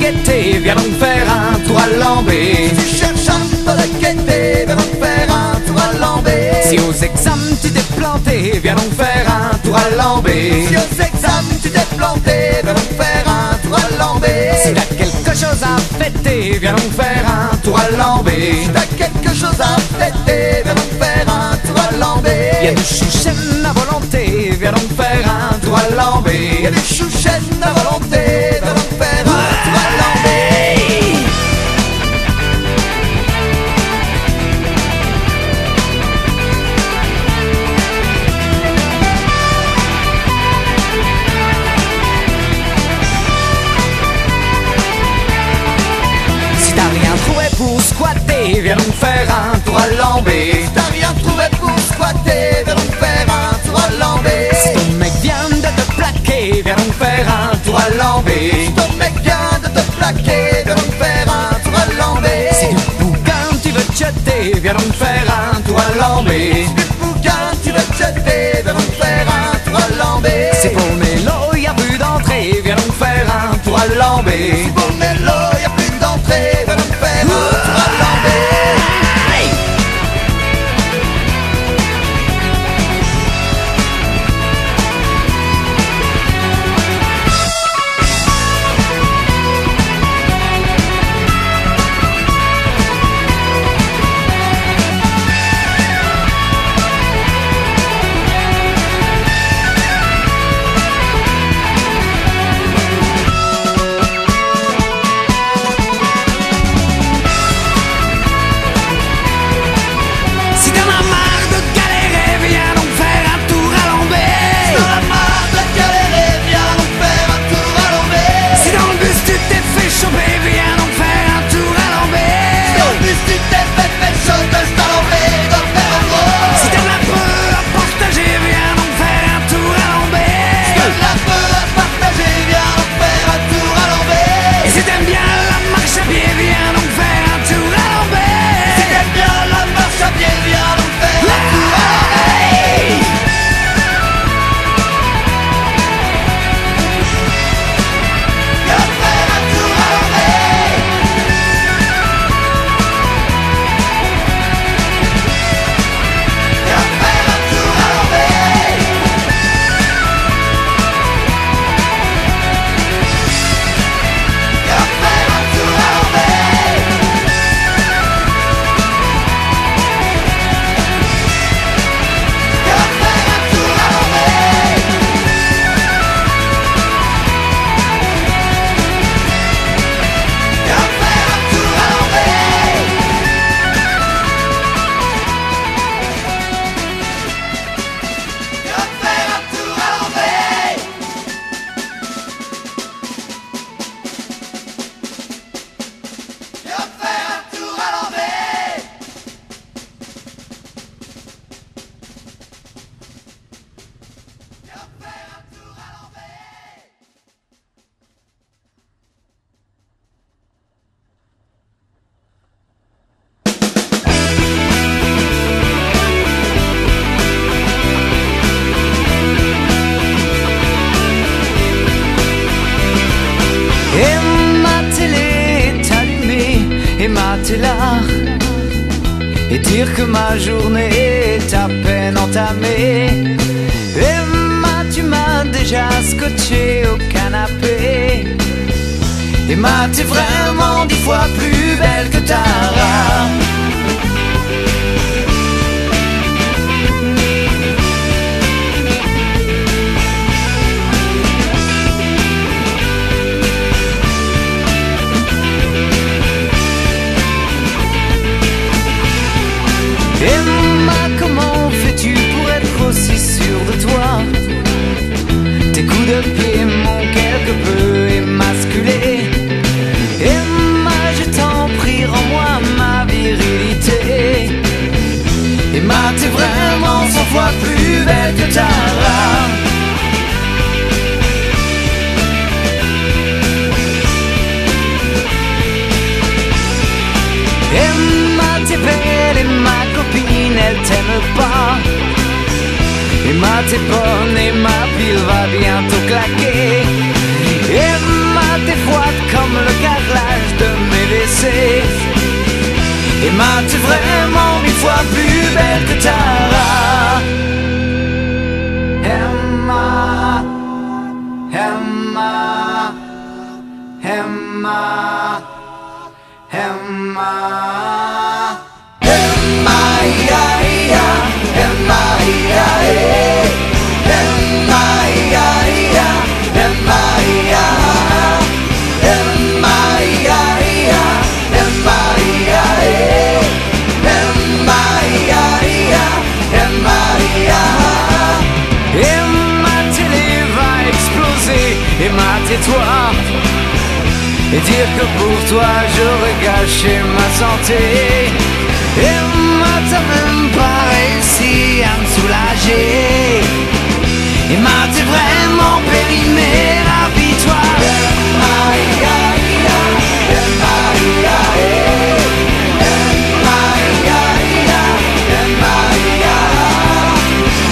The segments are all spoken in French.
gaieté, viens donc faire un tour à Lambé. Si tu cherches un peu de gaieté, viens donc faire un tour à Lambé. Si aux examens tu t'es planté, viens donc faire un tour à Lambé. Si aux examens tu t'es planté, viens donc faire un tour à Lambé. Si t'as quelque chose à fêter, viens donc faire un tour à Lambé. Si t'as quelque chose à fêter, viens donc faire un tour à Lambé. Y'a du chouchen à volonté, viens donc faire un tour à Lambé. Y'a des chouchènes à volonté, viens donc faire un tour à Lambé. Si t'as rien trouvé pour squatter, viens donc faire un tour à Lambé. Si t'as rien trouvé pour squatter, viens donc faire un tour à Lambé. Si ton mec vient de te plaquer, viens donc faire un tour à Lambé. Si ton mec vient de te plaquer, viens donc faire un tour à Lambé. Si du bouquin tu veux te jeter, viens donc faire un tour à Lambé. Si du bouquin tu veux te jeter, viens donc faire un tour à Lambé. Si pour Mélo y'a plus d'entrée, viens donc faire un tour à Lambé. Si pour Mélo y'a plus d'entrée, viens donc faire un tour à Lambé. Si t'en as marre de galérer, viens donc faire un tour à Lambé. Si t'en as marre de galérer, viens donc faire un tour à Lambé. Si dans le bus tu t'es fait choper, viens donc faire un tour à Lambé. Si en plus tu t'es fait chaud, teste à Lambé, dois faire un gros. Si t'en as peu à partager, viens donc faire un tour à Lambé. Si t'as un peu à partager, viens donc faire un tour à Lambé. Et si t'aimes bien la marche à pied, viens donc faire un tour à Lambé. Si t'aimes bien la marche à pied, viens donc faire un tour à Lambé. Viens faire un tour à Lambé. Viens faire un tour à Lambé. Viens faire un tour à Lambé. Viens faire un tour à Lambé. Viens faire un tour à Lambé. Viens faire un tour à Lambé. Viens faire un tour à Lambé. Viens faire un tour à Lambé. Et ma télé est allumée, et ma là. Et dire que ma journée est à peine entamée. Et tu m'as déjà scotché au canapé. Et t'es vraiment 10 fois plus belle que Tara. Emma, comment fais-tu pour être aussi sûr de toi? Tes coups de pied m'ont quelque peu émasculé. Emma, je t'en prie, rends-moi ma virilité. Emma, t'es vraiment 100 fois plus belle que Tara. Emma, t'es belle et ma copine, elle t'aime pas. Emma, t'es bonne et ma pile va bientôt claquer. Emma, t'es froide comme le carrelage de mes WC. Emma, t'es vraiment 1000 fois plus belle que Tara. Emma, Emma, Emma, Emma, Emma, ia, ia, Emma, ia, Emma, ia, ia, Emma, ia, Emma, ia, ia, Emma, ia, Emma, ia, ia, Emma, ia. Et ma télé va exploser. Et ma tais-toi et dire que pour toi j'aurais gâché ma santé. Et ma t'as même pas réussi à me soulager. Et ma t'es vraiment périmé la victoire. Emma, ia, ia, Emma, ia, Emma, ia, ia, Emma, ia,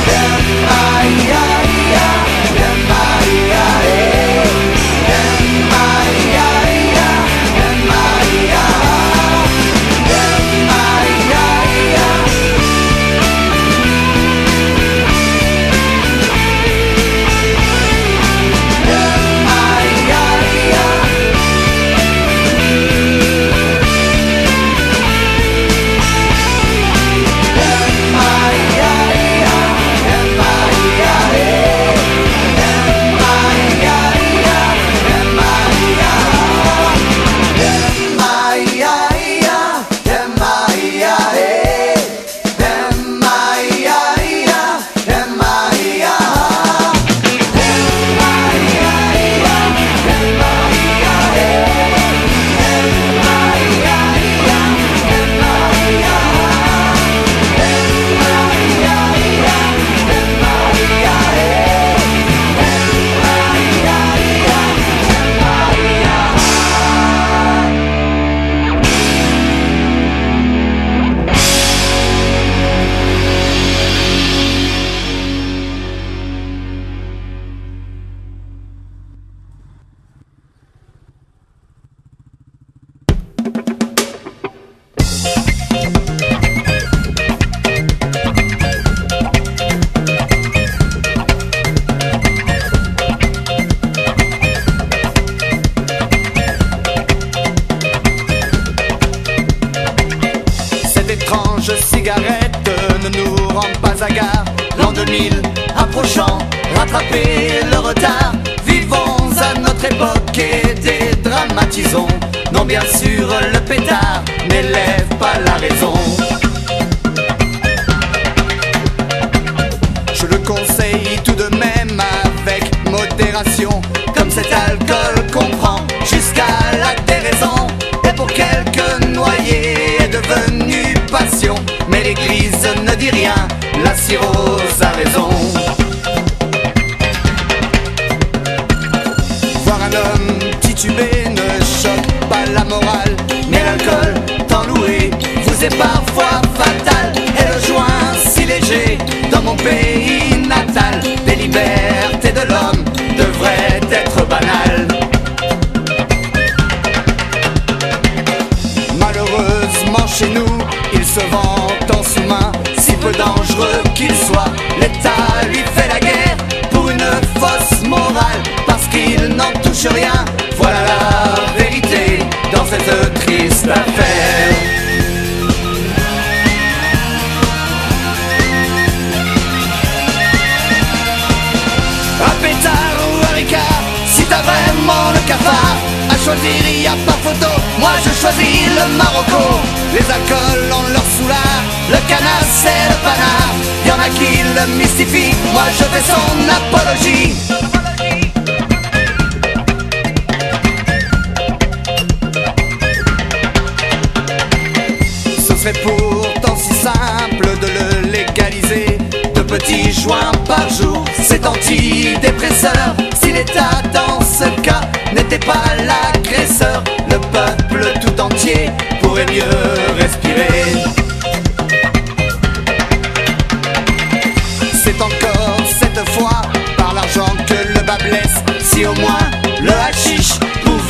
Emma, ia, ia, Emma, ia, Emma, ia, ia, Emma, ia, Emma, ia, ia. Cigarette ne nous rend pas hagards. L'an 2000 approchant, rattraper le retard. Vivons à notre époque et dédramatisons. Non, bien sûr, le pétard n'élève pas la raison. Je le conseille tout de même avec modération, comme cet alcool qu'on prend jusqu'à la déraison. Et pour quelques noyés est devenu passion, mais l'église ne dit rien, la cirrhose a raison. Voir un homme titubé ne choque pas la morale, mais l'alcool, tant loué, vous est parfois fatal. Et le joint si léger, dans mon pays natal, des libertés de l'homme devraient être banales. Malheureusement chez nous, il se vante en sous-main, si peu dangereux qu'il soit. L'État lui fait la guerre pour une fausse morale, parce qu'il n'en touche rien. Voilà la vérité dans cette triste affaire. Un pétard ou un ricard, si t'as vraiment le cafard, à choisir y a pas photo, moi je choisis le Marocco. Les alcools ont leur soulard, le canard c'est le panard. Y'en a qui le mystifient, moi je fais son apologie. Ce serait pourtant si simple de le légaliser. De petits joints par jour, c'est antidépresseur. Si l'État dans ce cas n'était pas l'agresseur, le peuple tout entier pourrait mieux respirer. C'est encore cette fois par l'argent que le bas blesse. Si au moins le hashish pouvait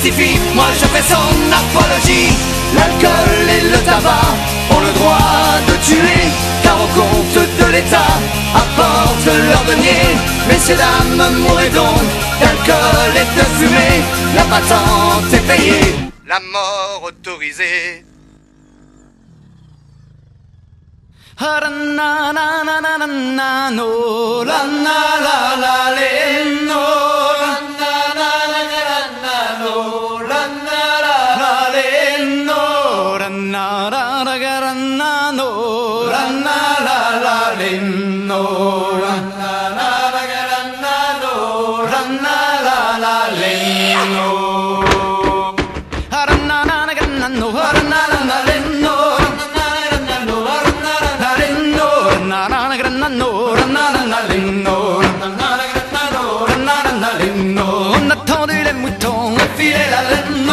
justifie, moi je fais son apologie. L'alcool et le tabac ont le droit de tuer, car au compte de l'État apportent leur denier. Messieurs, dames, mourrez donc d'alcool et de fumée, la patente est payée, la mort autorisée. On a tendu les moutons et filé la laine. On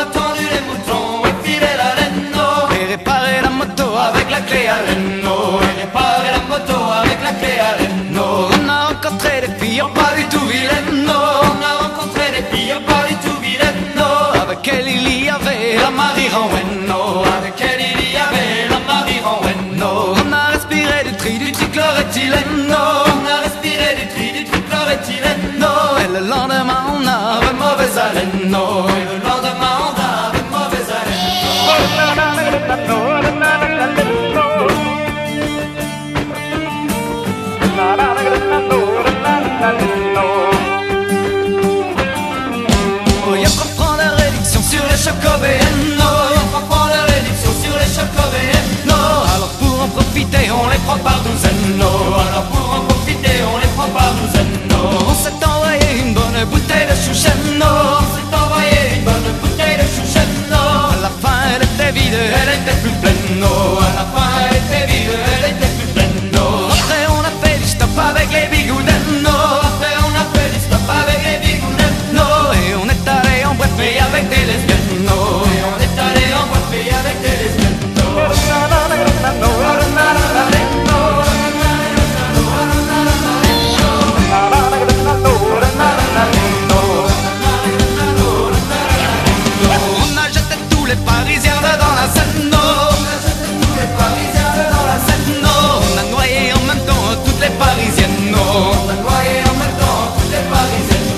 a tendu les moutons et filé la laine. Et réparer la moto avec la clé à laine. Et réparer la moto avec la clé à laine. On a rencontré des filles pas du tout vilaines. On a rencontré des filles pas du tout vilaines. Avec elle il y avait la Marie Renwen. Avec elle il y avait la Marie Renwen. On a respiré du trichloroéthylène. On a respiré du trichloroéthylène. Et le lendemain on avait mauvaise haleine. Et le lendemain on avait mauvaise haleine. Il y a pas prendre la réduction sur les chocobéennes. Il y a pas prendre la réduction sur les chocobéennes. Alors pour en profiter on les prend par douzaines. Alors pour en profiter on les prend par douzaines. On s'est envoyé une bonne bouteille de chouchen. On s'est envoyé une bonne bouteille de chouchen. À la fin elle était vide, elle était plus pleine. À la fin elle était vide, elle était plus pleine. Après on a fait du stop avec les bigoudens. Après on a fait du stop avec les bigounets. Et on est allé en boîte mais avec des lesbiennes. Et on est allé en boîte mais avec des lesbiennes. On a jeté tous les Parisiens dans la Seine. Tous les Parisiens dans la Seine. On a noyé en même temps toutes les Parisiennes. On a noyé en même temps toutes les Parisiennes.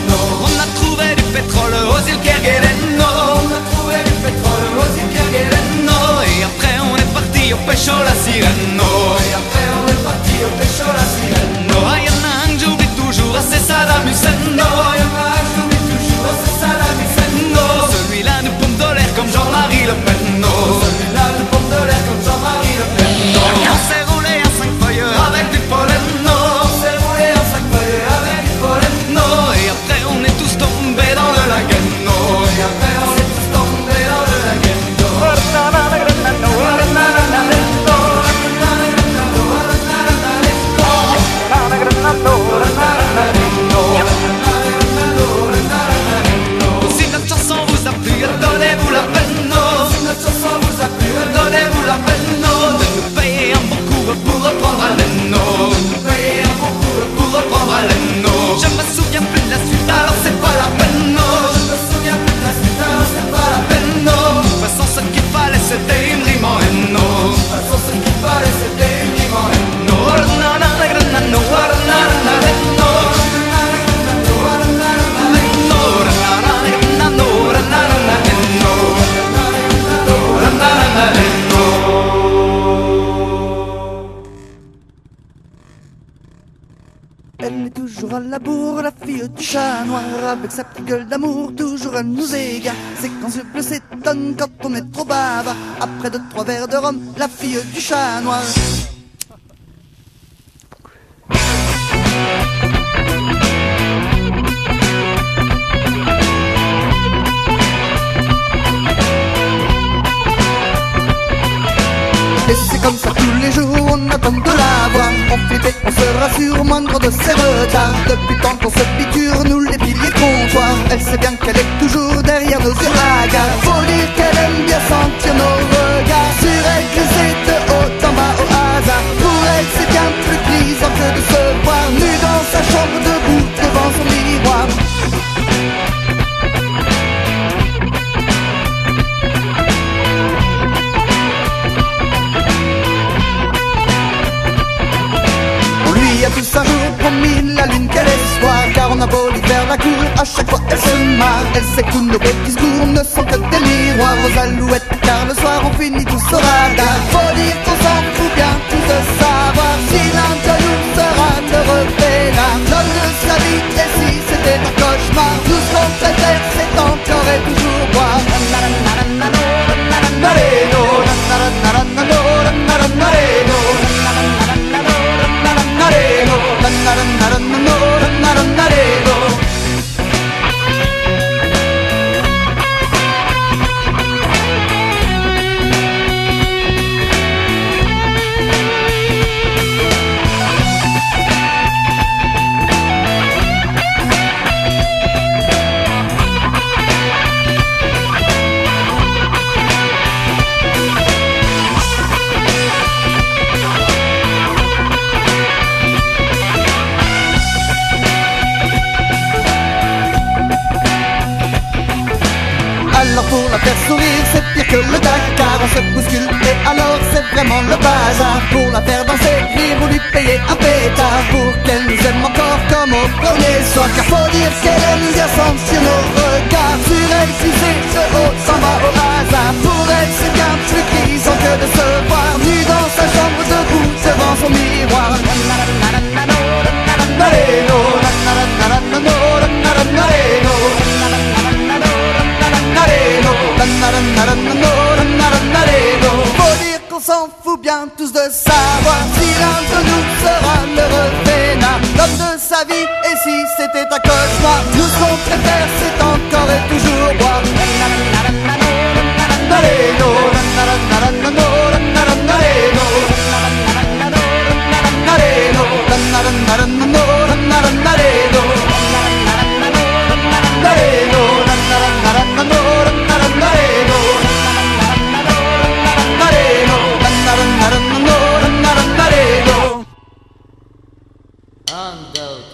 On a trouvé du pétrole aux îles Kerguelen. On a trouvé du pétrole aux îles Kerguelen. Et après on est parti au pécho la sirène. Et après on est parti au pécho la sirène. Il y en a un que j'oublie toujours, c'est Saddam Hussein. Il y en a un que j'oublie toujours, c'est Saddam Hussein. Celui-là nous pompe de l'air comme Jean-Marie Le Pen. Celui-là nous pompe de l'air comme Jean-Marie Le Pen. On s'est roulé à 5 feuilles avec du pollen. On s'est roulé en 5 feuilles avec du pollen. Et après on est tous tombés dans le lagen. Et après on est tous tombés dans le lagen. Si notre chanson vous a plu, donnez-vous la peine. Si notre chanson vous a plu, donnez-vous la peine. De nous payer un bon coup pour reprendre haleine. Payez un bon coup Pour reprendre haleine. Je me souviens plus de la suite, alors c'est pas la peine. Je me souviens plus de la suite, alors c'est pas la peine. De toute façon ce qu'il fallait c'était une rime en haine. De toute façon ce qu'il fallait c'était une rime en haine. Elle est toujours à la bourre, la fille du chat noir. Avec sa petite gueule d'amour, toujours elle nous égare. C'est quand je plus s'étonne quand on est trop bavard. Après 2-3 verres de rhum, la fille du chat noir. Et c'est comme ça tous les jours, on attend de la voir. On flippait, on se rassure, moindre de ses retards. Depuis le temps qu'on se piqûre, nous les piliers comptoirs. Elle sait bien qu'elle est toujours derrière nos yeux hagards. Faut dire qu'elle aime bien sentir nos regards. Sur elle glisser de haut en bas au hasard. Pour elle c'est bien plus grisant que de se voir nu dans sa chambre debout devant son miroir. tous un jour promis la lune quel espoir. Car on a beau lui faire la cour, à chaque fois elle se marre. Elle sait que tous nos beaux discours ne sont que des miroirs aux alouettes. Car le soir on finit tous au radar. Faut dire qu'on s'en fout bien tous de savoir si l'un de nous sera heureux peinard. L'homme de sa vie et si c'était un cauchemar, tout ce qu'on préfère c'est encore et toujours boire. Alors pour la faire sourire c'est pire que le Dakar. On se bouscule et alors c'est vraiment le bazar. Pour la faire danser, rire ou lui payer un pétard, pour qu'elle nous aime encore comme au premier soir. Car faut dire qu'elle aime nous ascendre sur nos regards. Sur elle si c'est ce haut s'en va au hasard. Pour elle c'est bien plus grisant que de se voir nu dans sa chambre debout devant son miroir. Faut dire qu'on s'en fout bien tous de savoir si l'un de nous sera l'heureux peinard. L'homme de sa vie et si c'était un cauchemar, nous ce qu'on préfère c'est encore et toujours boire. Un, deux,